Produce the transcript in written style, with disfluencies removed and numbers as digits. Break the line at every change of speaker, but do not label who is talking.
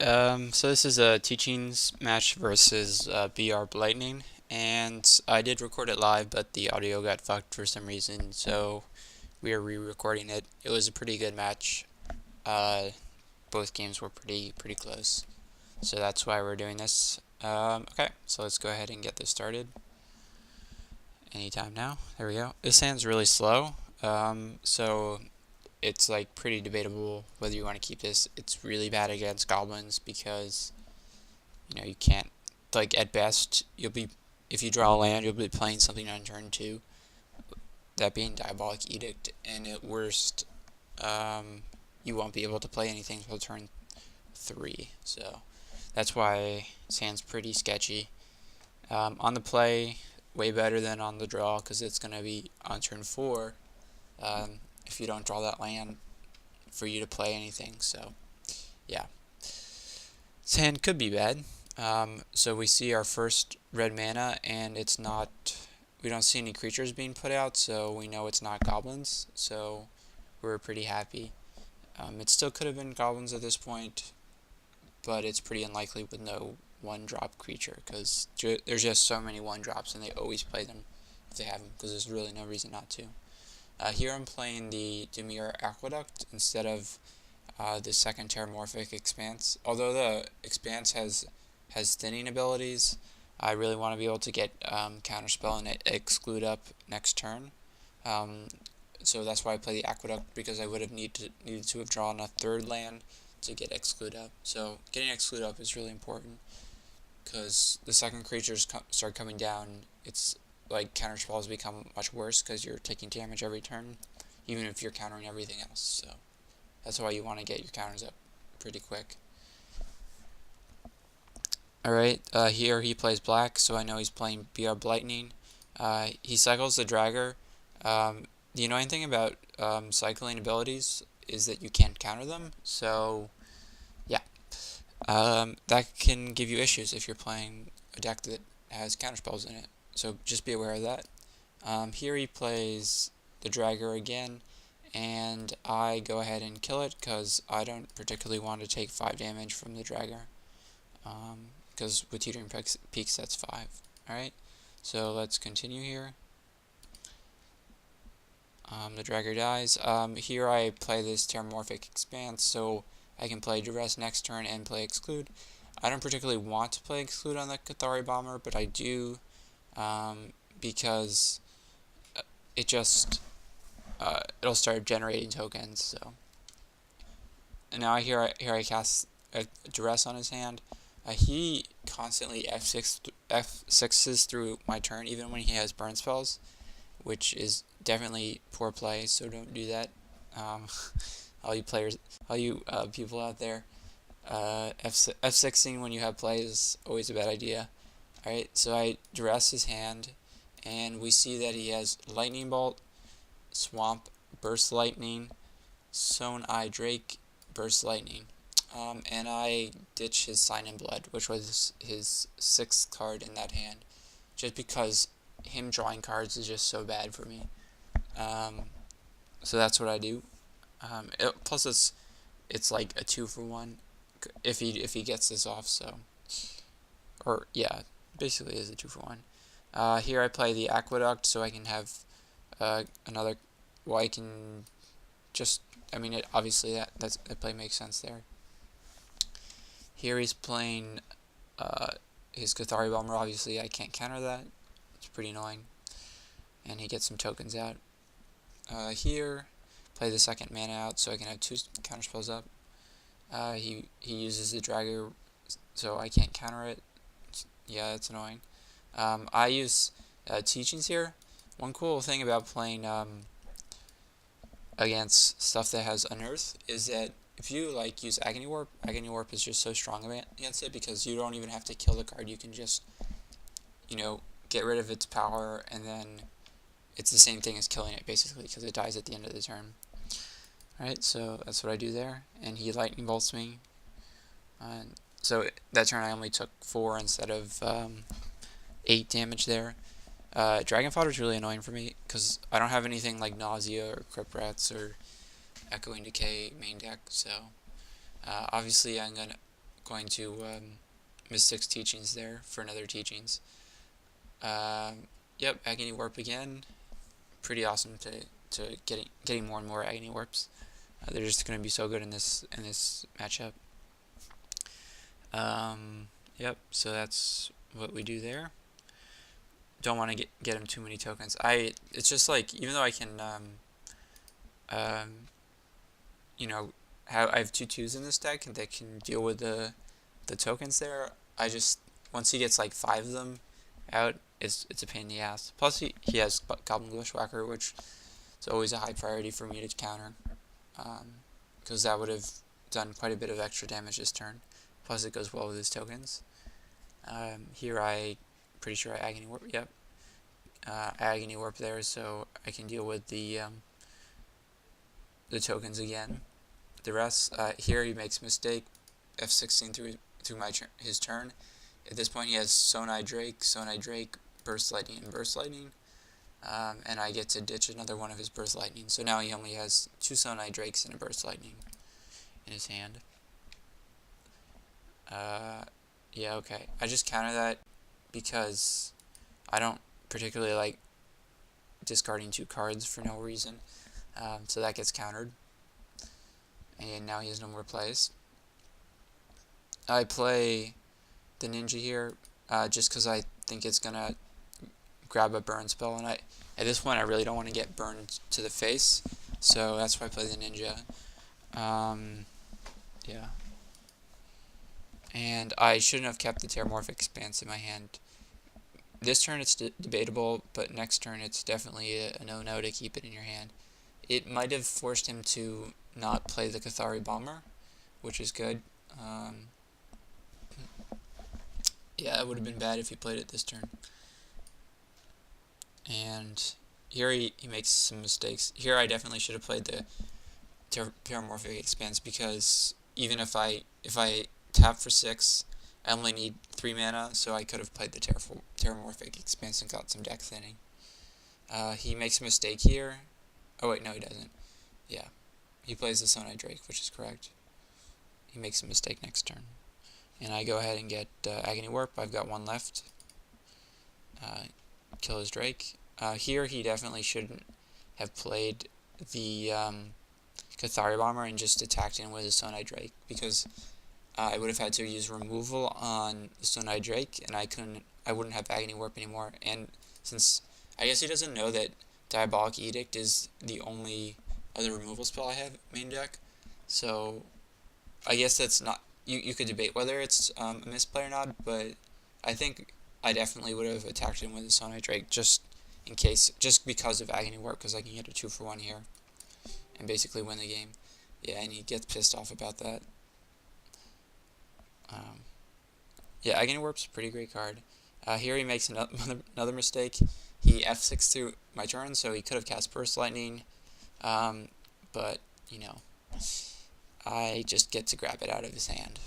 Alright, so this is a teachings match versus Blightning, and I did record it live, but the audio got fucked for some reason, so we are re-recording it. It was a pretty good match. Both games were pretty close, so that's why we're doing this. Okay, so let's go ahead and get this started. Anytime now. There we go. This hand's really slow, so it's like pretty debatable whether you want to keep this. It's really bad against goblins because you can't, like, at best you'll be, if you draw a land, you'll be playing something on turn 2, that being Diabolic Edict, and at worst you won't be able to play anything until turn 3, so that's why this hand's pretty sketchy. On the play, way better than on the draw, because it's going to be on turn 4 if you don't draw that land for you to play anything. So yeah, this hand could be bad. So we see our first red mana, and it's not, we don't see any creatures being put out, so we know it's not goblins, so we're pretty happy. It still could have been goblins at this point, but it's pretty unlikely with no one-drop creature, because there's just so many one-drops, and they always play them if they have them, because there's really no reason not to. Here I'm playing the Dimir Aqueduct instead of the second Terramorphic Expanse. Although the Expanse has thinning abilities, I really want to be able to get Counterspell and Exclude up next turn. So that's why I play the Aqueduct, because I would have needed to have drawn a third land to get Exclude up. So getting Exclude up is really important, because the second creatures start coming down, it's like counterspells become much worse because you're taking damage every turn, even if you're countering everything else. So that's why you want to get your counters up pretty quick. Alright, here he plays black, so I know he's playing Blightning. He cycles the Dragger. The annoying thing about cycling abilities is that you can't counter them, so yeah. That can give you issues if you're playing a deck that has counterspells in it. So just be aware of that. Here he plays the Dragger again, and I go ahead and kill it because I don't particularly want to take 5 damage from the Dragger, because with Teetering Peaks that's 5. Alright, so let's continue here. The Dragger dies. Here I play this Terramorphic Expanse, so I can play Duress next turn and play Exclude. I don't particularly want to play Exclude on the Cathari Bomber, but I do, because it just it'll start generating tokens. So, and now here I cast a Duress on his hand. He constantly F6s through my turn, even when he has burn spells, which is definitely poor play. So don't do that. All you players, all you people out there, F6ing when you have play is always a bad idea. Alright, so I Duress his hand, and we see that he has Lightning Bolt, Swamp, Burst Lightning, Sown Eye Drake, Burst Lightning. And I ditch his Sign in Blood, which was his 6th card in that hand, just because him drawing cards is just so bad for me. So that's what I do. Plus it's like a 2-for-1 if he gets this off. So, or yeah, basically is a 2-for-1. Here I play the Aqueduct, so I can have another. Well, I can just. I mean, obviously that play makes sense there. Here he's playing his Cathari Bomber. Obviously, I can't counter that. It's pretty annoying, and he gets some tokens out. Here, play the second mana out, so I can have 2 counterspells up. He uses the Dragger, so I can't counter it. Yeah, that's annoying. I use Teachings here. One cool thing about playing against stuff that has Unearth is that if you like use Agony Warp is just so strong against it, because you don't even have to kill the card. You can just, get rid of its power, and then it's the same thing as killing it, basically, because it dies at the end of the turn. Alright, so that's what I do there, and he Lightning Bolts me. So that turn I only took 4 instead of 8 damage there. Dragon Fodder is really annoying for me, because I don't have anything like Nausea or Crypt Rats or Echoing Decay main deck, so obviously I'm going to miss 6 teachings there for another teachings. Yep, Agony Warp again. Pretty awesome to getting more and more Agony Warps. They're just going to be so good in this matchup. Yep, so that's what we do there. Don't want to get him too many tokens. It's just like, even though I can you know, I have 2/2s in this deck and that can deal with the tokens there. Once he gets like 5 of them out, it's a pain in the ass. Plus he has Goblin Bushwhacker, which is always a high priority for me to counter, because that would have done quite a bit of extra damage this turn. Plus it goes well with his tokens. Here pretty sure I Agony Warp. Yep, Agony Warp there, so I can deal with the tokens again. The rest, here he makes a mistake, F16 through his turn. At this point he has Sonai Drake, Burst Lightning, and Burst Lightning. And I get to ditch another one of his Burst Lightning. So now he only has 2 Sonai Drakes and a Burst Lightning in his hand. Yeah, okay. I just counter that because I don't particularly like discarding 2 cards for no reason. So that gets countered. And now he has no more plays. I play the Ninja here just because I think it's going to grab a burn spell. And at this point I really don't want to get burned to the face. So that's why I play the Ninja. Yeah. And I shouldn't have kept the Terramorphic Expanse in my hand. This turn it's debatable, but next turn it's definitely a no-no to keep it in your hand. It might have forced him to not play the Cathari Bomber, which is good. Yeah, it would have been bad if he played it this turn. And here he makes some mistakes. Here I definitely should have played the Terramorphic Expanse, because even if I tap for 6, I only need 3 mana, so I could have played the Terramorphic Expanse and got some deck thinning. He makes a mistake here. Oh wait, no he doesn't. Yeah, he plays the Sonai Drake, which is correct. He makes a mistake next turn. And I go ahead and get Agony Warp. I've got 1 left. Kill his Drake. Here he definitely shouldn't have played the Cathari Bomber and just attacked in with his Sonai Drake, because I would have had to use removal on the Sonai Drake, and I wouldn't have Agony Warp anymore. And since I guess he doesn't know that Diabolic Edict is the only other removal spell I have main deck, so I guess that's not, you could debate whether it's a misplay or not, but I think I definitely would have attacked him with the Sonai Drake just in case, just because of Agony Warp, because I can get a 2-for-1 here and basically win the game. Yeah, and he gets pissed off about that. Yeah, Agony Warp's a pretty great card. Here he makes another mistake. He F6 through my turn, so he could have cast Burst Lightning, but, you know, I just get to grab it out of his hand.